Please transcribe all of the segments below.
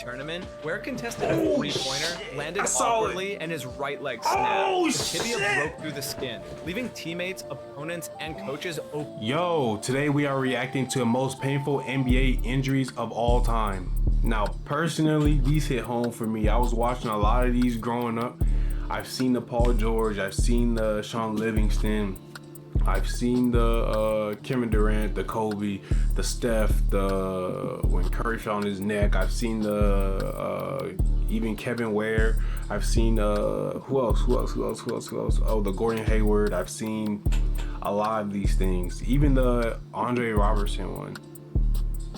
tournament where contested a three-pointer, landed awkwardly, and his right leg snapped. The tibia broke through the skin, leaving teammates, opponents, and coaches open. Yo, today we are reacting to the most painful NBA injuries of all time. Now, personally, these hit home for me. I was watching a lot of these growing up. I've seen the Paul George, I've seen the Sean Livingston, I've seen the Kevin Durant, the Kobe, the Steph, when Curry fell on his neck. I've seen the even Kevin Ware. I've seen who else? Oh, the Gordon Hayward. I've seen a lot of these things. Even the Andre Robertson one.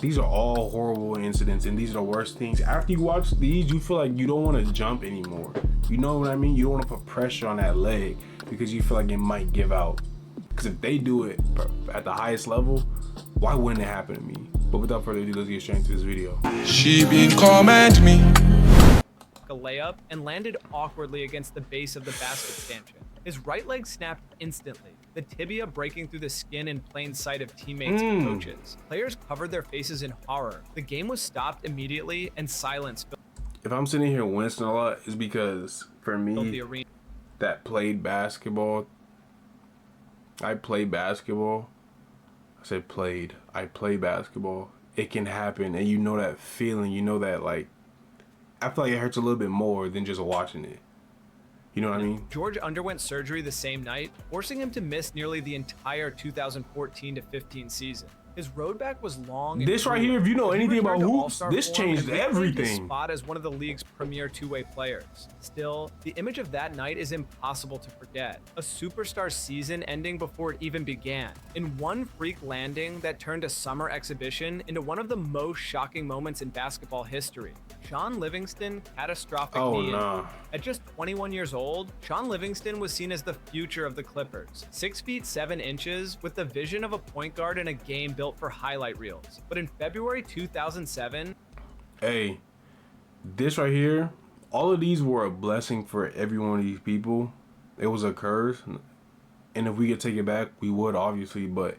These are all horrible incidents, and these are the worst things. After you watch these, you feel like you don't want to jump anymore. You know what I mean? You don't want to put pressure on that leg because you feel like it might give out. Because if they do it at the highest level, why wouldn't it happen to me? But without further ado, let's get straight into this video. She been comment me. A layup and landed awkwardly against the base of the basket stanchion. His right leg snapped instantly, the tibia breaking through the skin in plain sight of teammates and coaches. Players covered their faces in horror. The game was stopped immediately and silence filled. If I'm sitting here wincing a lot, it's because for me, the arena. that played basketball. I play basketball. I said played. I play basketball. It can happen, and you know that feeling. You know that, like, I feel like it hurts a little bit more than just watching it. You know what I mean? George underwent surgery the same night, forcing him to miss nearly the entire 2014 to 15 season. His road back was long. This right here, if you know anything about hoops, this changed everything. His spot as one of the league's premier two-way players. Still, the image of that night is impossible to forget. A superstar season ending before it even began. In one freak landing that turned a summer exhibition into one of the most shocking moments in basketball history. Sean Livingston, catastrophic knee injury. At just 21 years old, Sean Livingston was seen as the future of the Clippers. 6 feet 7 inches with the vision of a point guard in a game built for highlight reels. But in February 2007, hey, this right here, all of these were a blessing for every one of these people. It was a curse, and if we could take it back, we would, obviously, but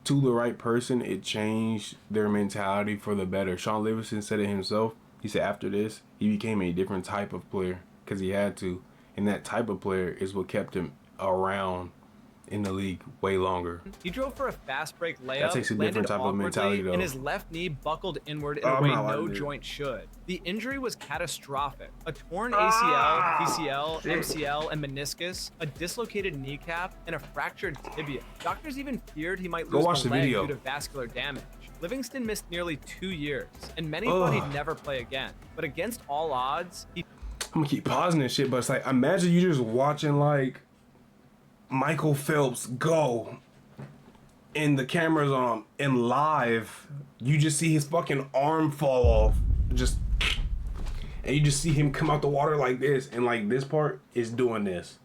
to the right person, it changed their mentality for the better. Sean Livingston said it himself. He said after this, he became a different type of player because he had to, and that type of player is what kept him around in the league way longer. He drove for a fast break layup, that takes a different type of mentality, though. And his left knee buckled inward in a way no joint should. The injury was catastrophic. A torn ACL, PCL, MCL, and meniscus, a dislocated kneecap, and a fractured tibia. Doctors even feared he might lose the leg due to vascular damage. Livingston missed nearly 2 years, and many thought he'd never play again. But against all odds, I'm gonna keep pausing this shit, but it's like, imagine you just watching, like, Michael Phelps go, and the camera's on him, and live, you just see his fucking arm fall off, and you just see him come out the water like this, and like this part is doing this,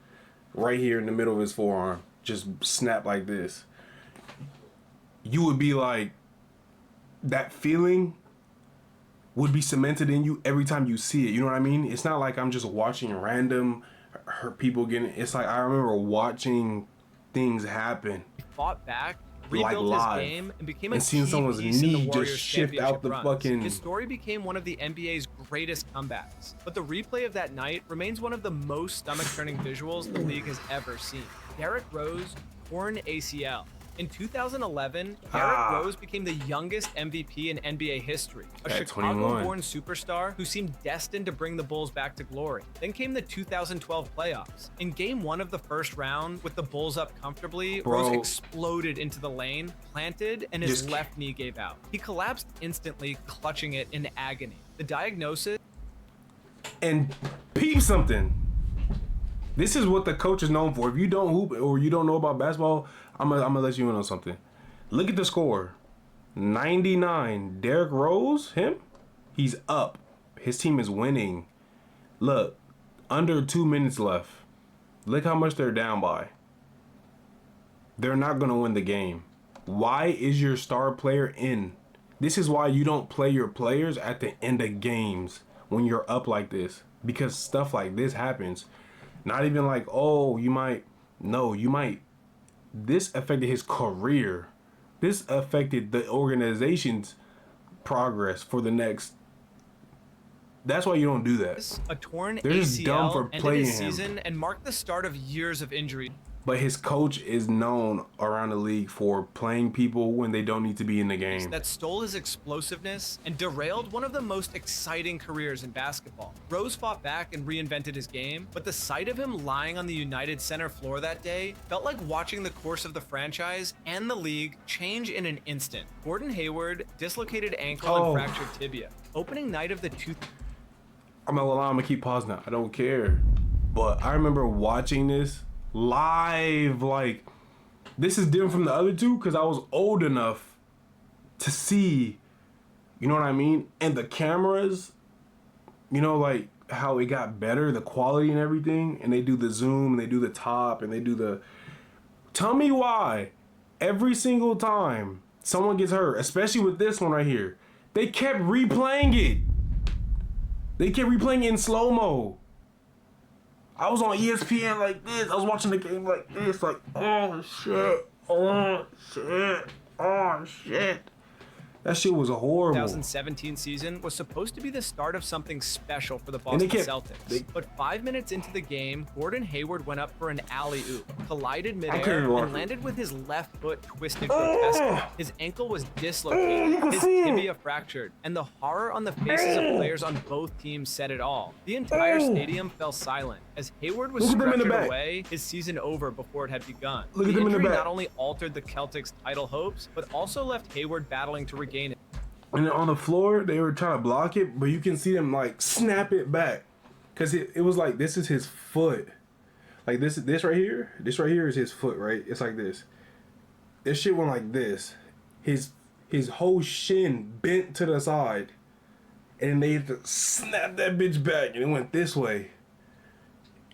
right here in the middle of his forearm, just snap like this. You would be like, that feeling would be cemented in you every time you see it, you know what I mean? It's not like I'm just watching random hurt people getting, it's like I remember watching things happen. He fought back, rebuilt like his game, and became a seeing someone's knee just shift out the fucking. His story became one of the NBA's greatest comebacks. But the replay of that night remains one of the most stomach-turning visuals the league has ever seen. Derrick Rose, torn ACL. In 2011, Derrick Rose became the youngest MVP in NBA history, a Chicago-born superstar who seemed destined to bring the Bulls back to glory. Then came the 2012 playoffs. In Game 1 of the first round, with the Bulls up comfortably, Rose exploded into the lane, planted, and his left knee gave out. He collapsed instantly, clutching it in agony. The diagnosis... And peep something. This is what the coach is known for. If you don't hoop or you don't know about basketball, I'm gonna let you in on something. Look at the score. 99. Derrick Rose, he's up. His team is winning. Look, under 2 minutes left. Look how much they're down by. They're not gonna win the game. Why is your star player in? This is why you don't play your players at the end of games when you're up like this. Because stuff like this happens. Not even like, oh, you might. No, you might. This affected his career. This affected the organization's progress for the next That's why you don't do that. A torn They're just dumb for ACL ended playing his him. season and marked the start of years of injury. But his coach is known around the league for playing people when they don't need to be in the game. That stole his explosiveness and derailed one of the most exciting careers in basketball. Rose fought back and reinvented his game, but the sight of him lying on the United Center floor that day felt like watching the course of the franchise and the league change in an instant. Gordon Hayward, dislocated ankle and fractured tibia. Opening night of the I'm gonna keep pausing now. I don't care. But I remember watching this live. Like, this is different from the other two because I was old enough to see, you know what I mean? And the cameras, you know, like how it got better, the quality and everything. And they do the zoom and they do the top and they do the. Tell me why every single time someone gets hurt, especially with this one right here, they kept replaying it. They kept replaying it in slow-mo. I was on ESPN like this. I was watching the game like this. Like, oh, shit. Oh, shit. Oh, shit. That shit was horrible. 2017 season was supposed to be the start of something special for the Boston Celtics. But 5 minutes into the game, Gordon Hayward went up for an alley-oop, collided midair, and landed with his left foot twisted grotesquely. His ankle was dislocated, his tibia fractured, and the horror on the faces of players on both teams said it all. The entire stadium fell silent as Hayward was stretchered away, his season over before it had begun. The injury not only altered the Celtics' title hopes, but also left Hayward battling to regain it. And on the floor, they were trying to block it, but you can see them like snap it back. Cause it was like, this is his foot. Like this right here is his foot, right? It's like this. This shit went like this. His whole shin bent to the side. And they had to snap that bitch back and it went this way.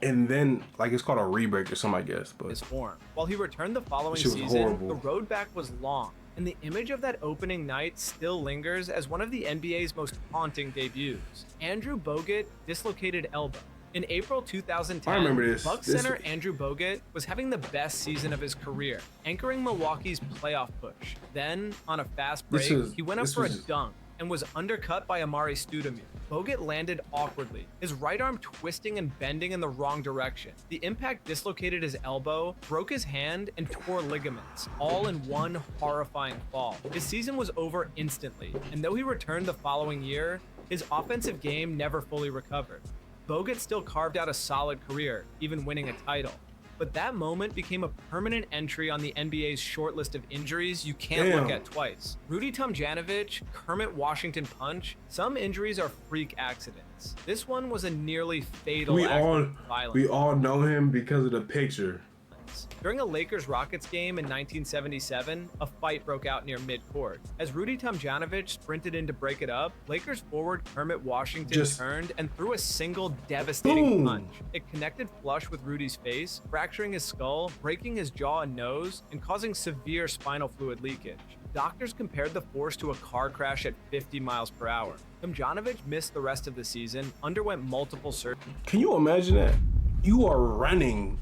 And then, like, it's called a re-break or something, I guess. But his form. While he returned the following season, the road back was long. And the image of that opening night still lingers as one of the NBA's most haunting debuts. Andrew Bogut dislocated elbow. In April 2010, I remember this. Bucks center Andrew Bogut was having the best season of his career, anchoring Milwaukee's playoff push. Then, on a fast break, he went up for a dunk and was undercut by Amari Stoudemire. Bogut landed awkwardly, his right arm twisting and bending in the wrong direction. The impact dislocated his elbow, broke his hand, and tore ligaments, all in one horrifying fall. His season was over instantly, and though he returned the following year, his offensive game never fully recovered. Bogut still carved out a solid career, even winning a title. But that moment became a permanent entry on the NBA's short list of injuries you can't look at twice. Rudy Tomjanovich, Kermit Washington punch, some injuries are freak accidents. This one was a nearly fatal act of violence. We all know him because of the picture. During a Lakers-Rockets game in 1977, a fight broke out near midcourt. As Rudy Tomjanovich sprinted in to break it up, Lakers forward Kermit Washington turned and threw a single devastating punch. It connected flush with Rudy's face, fracturing his skull, breaking his jaw and nose, and causing severe spinal fluid leakage. Doctors compared the force to a car crash at 50 miles per hour. Tomjanovich missed the rest of the season, underwent multiple surgeries. Can you imagine that? You are running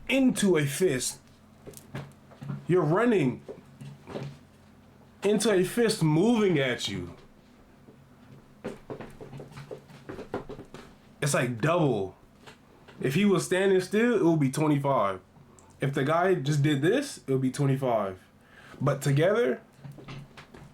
into a fist. You're running into a fist moving at you. It's like double. If he was standing still, it would be 25. If the guy just did this, it would be 25. But together,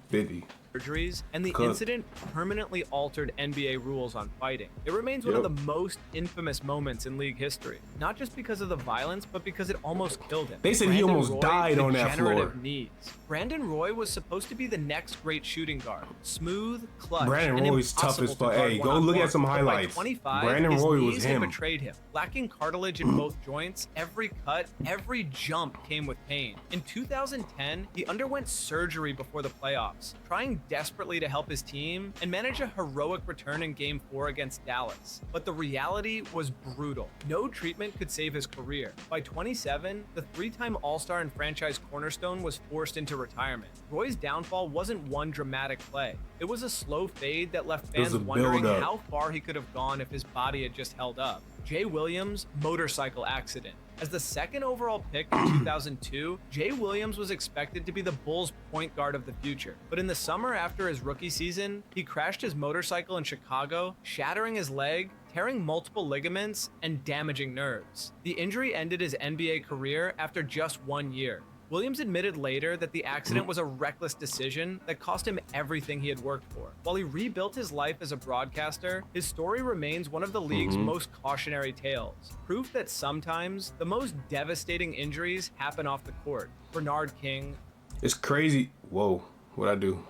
50. Surgeries, and the incident permanently altered NBA rules on fighting. It remains one of the most infamous moments in league history, not just because of the violence, but because it almost killed him. They said he almost died on that floor. Knees. Brandon Roy was supposed to be the next great shooting guard. Smooth, clutch, Brandon Roy's tough as fuck. Hey, go look at some highlights. By 25, Brandon his Roy knees was had him. betrayed him. Lacking cartilage in both joints, every cut, every jump came with pain. In 2010, he underwent surgery before the playoffs, trying desperately to help his team and manage a heroic return in Game 4 against Dallas. But the reality was brutal. No treatment could save his career. By 27, the three-time All-Star and franchise cornerstone was forced into retirement. Roy's downfall wasn't one dramatic play. It was a slow fade that left fans wondering how far he could have gone if his body had just held up. Jay Williams' motorcycle accident. As the second overall pick in 2002, Jay Williams was expected to be the Bulls' point guard of the future. But in the summer after his rookie season, he crashed his motorcycle in Chicago, shattering his leg, tearing multiple ligaments, and damaging nerves. The injury ended his NBA career after just 1 year. Williams admitted later that the accident was a reckless decision that cost him everything he had worked for. While he rebuilt his life as a broadcaster, his story remains one of the league's most cautionary tales. Proof that sometimes the most devastating injuries happen off the court. Bernard King. It's crazy. Whoa, what'd I do?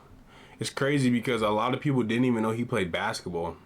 It's crazy because a lot of people didn't even know he played basketball.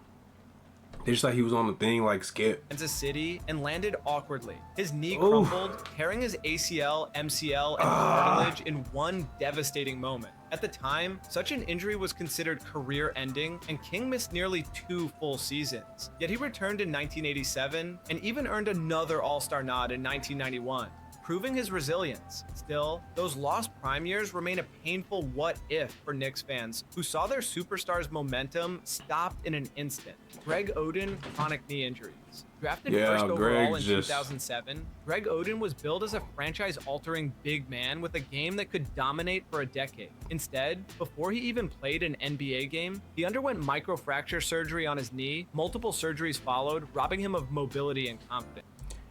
They just thought he was on the thing like Skip. Kansas City and landed awkwardly. His knee crumbled, tearing his ACL, MCL, and cartilage in one devastating moment. At the time, such an injury was considered career-ending, and King missed nearly 2 full seasons. Yet he returned in 1987 and even earned another All-Star nod in 1991. Proving his resilience. Still, those lost prime years remain a painful what-if for Knicks fans who saw their superstars' momentum stopped in an instant. Greg Oden, chronic knee injuries. Drafted first overall in 2007, Greg Oden was billed as a franchise-altering big man with a game that could dominate for a decade. Instead, before he even played an NBA game, he underwent microfracture surgery on his knee. Multiple surgeries followed, robbing him of mobility and confidence.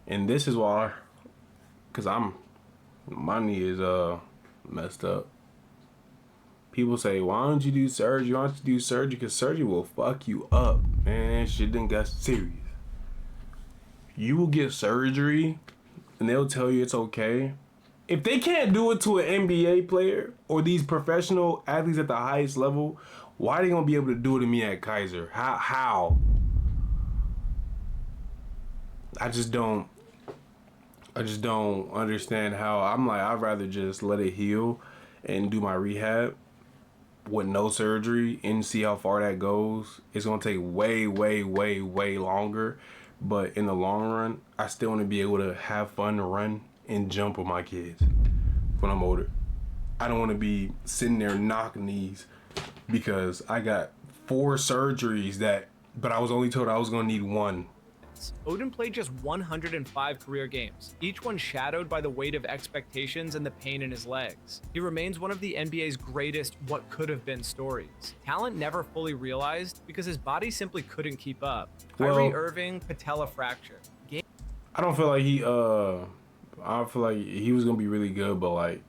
And this is why, because my knee is messed up. People say, why don't you do surgery? Why don't you do surgery? Because surgery will fuck you up. Man, shit done got serious. You will get surgery and they'll tell you it's okay. If they can't do it to an NBA player or these professional athletes at the highest level, why are they gonna be able to do it to me at Kaiser? How? I just don't understand how. I'm like, I'd rather just let it heal and do my rehab with no surgery and see how far that goes. It's gonna take way longer, but in the long run, I still want to be able to have fun, run, and jump with my kids when I'm older. I don't want to be sitting there knocking knees because I got 4 surgeries but I was only told I was gonna need 1. Oden played just 105 career games, each one shadowed by the weight of expectations and the pain in his legs. He remains one of the NBA's greatest what could have been stories. Talent never fully realized because his body simply couldn't keep up. Kyrie Irving, patella fracture. I don't feel like I feel like he was gonna be really good, but like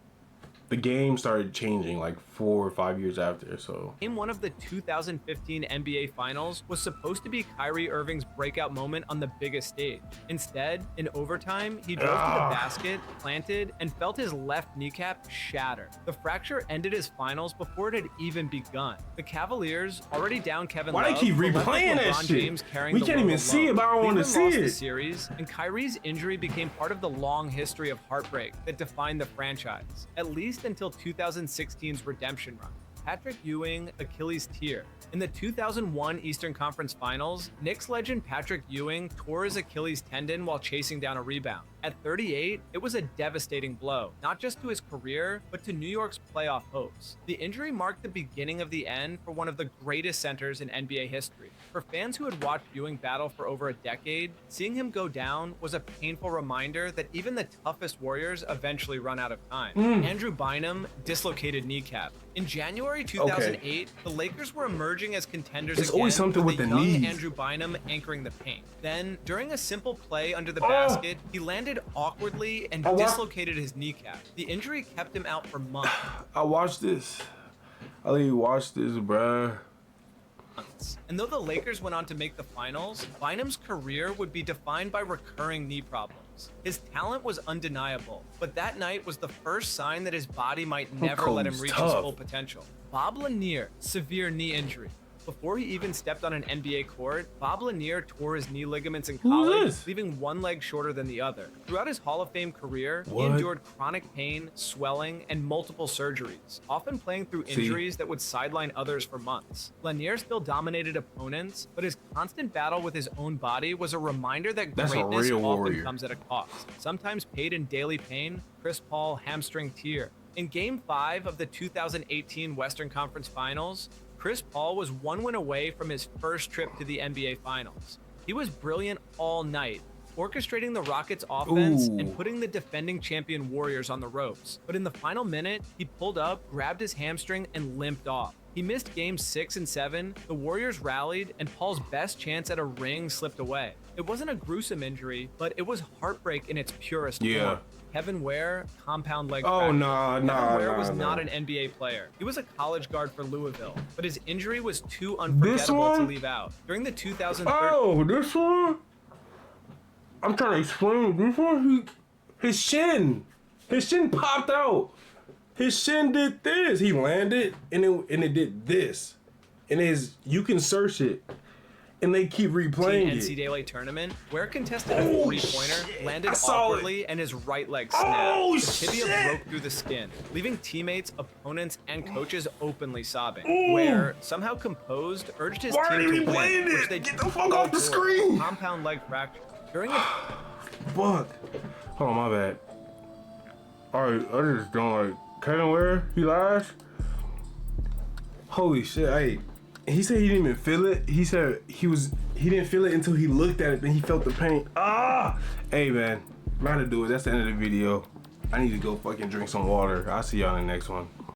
the game started changing like 4 or 5 years after, so. Game 1 of the 2015 NBA Finals was supposed to be Kyrie Irving's breakout moment on the biggest stage. Instead, in overtime, he drove to the basket, planted, and felt his left kneecap shatter. The fracture ended his finals before it had even begun. The Cavaliers, already down Kevin Love, why they keep replaying that shit? James We can't even see it, but I don't want to see lost it. The series, and Kyrie's injury became part of the long history of heartbreak that defined the franchise, at least until 2016's redemption run. Patrick Ewing, Achilles tear. In the 2001 Eastern Conference Finals, Knicks legend Patrick Ewing tore his Achilles tendon while chasing down a rebound. At 38, it was a devastating blow, not just to his career, but to New York's playoff hopes. The injury marked the beginning of the end for one of the greatest centers in NBA history. For fans who had watched Ewing battle for over a decade, seeing him go down was a painful reminder that even the toughest warriors eventually run out of time. Andrew Bynum, dislocated kneecap. In January 2008, the Lakers were emerging as contenders It's again, always something with the young knees. Andrew Bynum anchoring the paint. Then, during a simple play under the basket, he landed awkwardly and dislocated his kneecap. The injury kept him out for months. I watched this. I literally watched this, bruh. And though the Lakers went on to make the finals, Bynum's career would be defined by recurring knee problems. His talent was undeniable, but that night was the first sign that his body might never let him reach his full potential. Bob Lanier, severe knee injury. Before he even stepped on an NBA court, Bob Lanier tore his knee ligaments in college, leaving one leg shorter than the other. Throughout his Hall of Fame career, he endured chronic pain, swelling, and multiple surgeries, often playing through injuries that would sideline others for months. Lanier still dominated opponents, but his constant battle with his own body was a reminder that greatness often comes at a cost, sometimes paid in daily pain. Chris Paul, hamstring tear. In Game 5 of the 2018 Western Conference Finals, Chris Paul was 1 win away from his first trip to the NBA Finals. He was brilliant all night, orchestrating the Rockets' offense Ooh. and putting the defending champion Warriors on the ropes. But in the final minute, he pulled up, grabbed his hamstring, and limped off. He missed games 6 and 7, the Warriors rallied, and Paul's best chance at a ring slipped away. It wasn't a gruesome injury, but it was heartbreak in its purest form. Kevin Ware, compound leg fracture. Kevin Ware was not an NBA player. He was a college guard for Louisville, but his injury was too unforgettable to leave out. During the 2013... Oh, this one? I'm trying to explain. This one, his shin popped out. His shin did this. He landed, and it did this. And you can search it. And they keep replaying it. NCAA tournament, Ware contested a three-pointer, landed awkwardly, and his right leg snapped. The tibia broke through the skin, leaving teammates, opponents, and coaches openly sobbing. Ware, somehow composed, urged his team to win, which they get the fuck off the screen. Compound leg fracture. During a fuck. Hold on, my bad. Alright, I just don't like Kevin Ware. He lies. Holy shit! He said he didn't even feel it. He said he didn't feel it until he looked at it, then he felt the pain. Hey man, I'm about to do it. That's the end of the video. I need to go fucking drink some water. I'll see y'all in the next one.